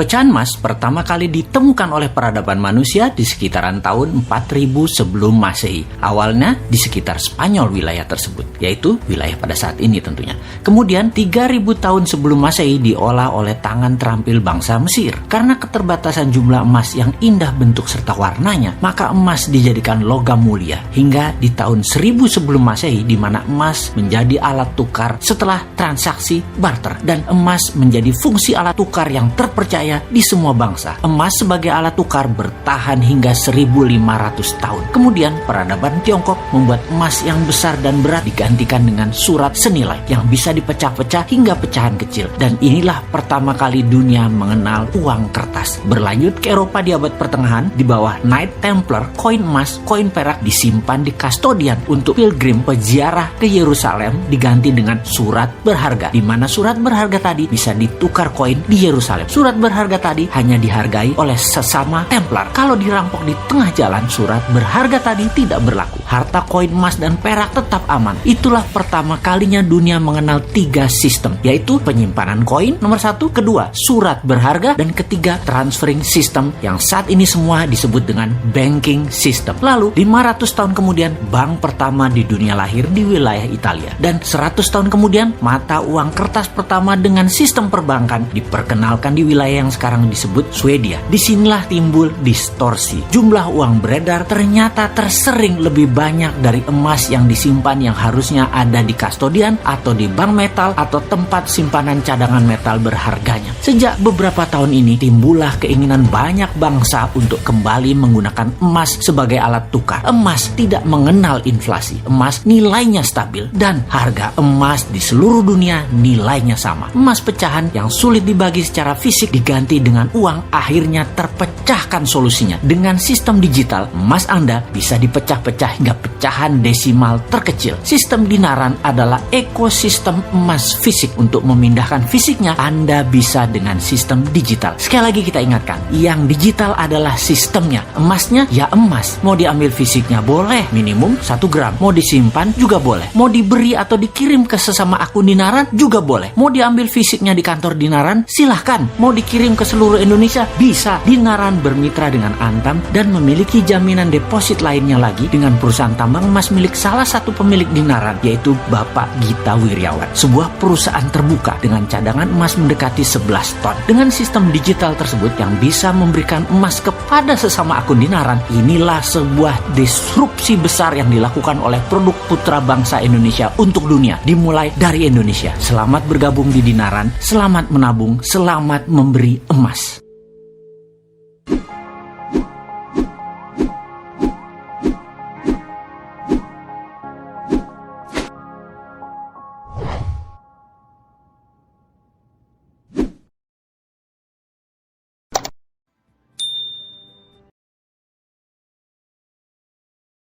Pecahan emas pertama kali ditemukan oleh peradaban manusia di sekitaran tahun 4000 sebelum Masehi. Awalnya di sekitar Spanyol wilayah tersebut, yaitu wilayah pada saat ini tentunya. Kemudian 3000 tahun sebelum Masehi diolah oleh tangan terampil bangsa Mesir. Karena keterbatasan jumlah emas yang indah bentuk serta warnanya, maka emas dijadikan logam mulia hingga di tahun 1000 sebelum Masehi, di mana emas menjadi alat tukar setelah transaksi barter, dan emas menjadi fungsi alat tukar yang terpercaya di semua bangsa. Emas sebagai alat tukar bertahan hingga 1500 tahun. Kemudian peradaban Tiongkok membuat emas yang besar dan berat digantikan dengan surat senilai yang bisa dipecah-pecah hingga pecahan kecil. Dan inilah pertama kali dunia mengenal uang kertas. Berlanjut ke Eropa di abad pertengahan, di bawah Knight Templar, koin emas, koin perak disimpan di kastodian untuk pilgrim peziarah ke Yerusalem diganti dengan surat berharga, di mana surat berharga tadi bisa ditukar koin di Yerusalem. Surat berharga tadi hanya dihargai oleh sesama Templar. Kalau dirampok di tengah jalan, surat berharga tadi tidak berlaku. Harta koin emas dan perak tetap aman. Itulah pertama kalinya dunia mengenal 3 sistem, yaitu penyimpanan koin nomor 1, kedua surat berharga, dan ketiga transferring system yang saat ini semua disebut dengan banking system. Lalu 500 tahun kemudian bank pertama di dunia lahir di wilayah Italia, dan 100 tahun kemudian mata uang kertas pertama dengan sistem perbankan diperkenalkan di wilayah yang sekarang disebut Swedia. Disinilah timbul distorsi. Jumlah uang beredar ternyata tersering lebih banyak dari emas yang disimpan yang harusnya ada di kastodian atau di bank metal atau tempat simpanan cadangan metal berharganya. Sejak beberapa tahun ini timbullah keinginan banyak bangsa untuk kembali menggunakan emas sebagai alat tukar. Emas tidak mengenal inflasi. Emas nilainya stabil dan harga emas di seluruh dunia nilainya sama. Emas pecahan yang sulit dibagi secara fisik diganti dengan uang akhirnya terpecahkan solusinya. Dengan sistem digital, emas Anda bisa dipecah-pecah hingga pecahan desimal terkecil. Sistem dinaran adalah ekosistem emas fisik. Untuk memindahkan fisiknya, Anda bisa dengan sistem digital. Sekali lagi kita ingatkan, yang digital adalah sistemnya. Emasnya ya emas. Mau diambil fisiknya boleh, minimum 1 gram. Mau disimpan juga boleh. Mau diberi atau dikirim ke sesama akun dinaran juga boleh. Mau diambil fisiknya di kantor dinaran, silahkan. Mau dikirim ke seluruh Indonesia, bisa. Dinaran bermitra dengan Antam dan memiliki jaminan deposit lainnya lagi dengan perusahaan tambang emas milik salah satu pemilik dinaran, yaitu Bapak Gita Wirjawan. Sebuah perusahaan terbuka dengan cadangan emas mendekati 11 ton. Dengan sistem digital tersebut yang bisa memberikan emas kepada sesama akun dinaran, inilah sebuah disrupsi besar yang dilakukan oleh produk putra bangsa Indonesia untuk dunia, dimulai dari Indonesia. Selamat bergabung di Dinaran, selamat menabung, selamat memberi emas.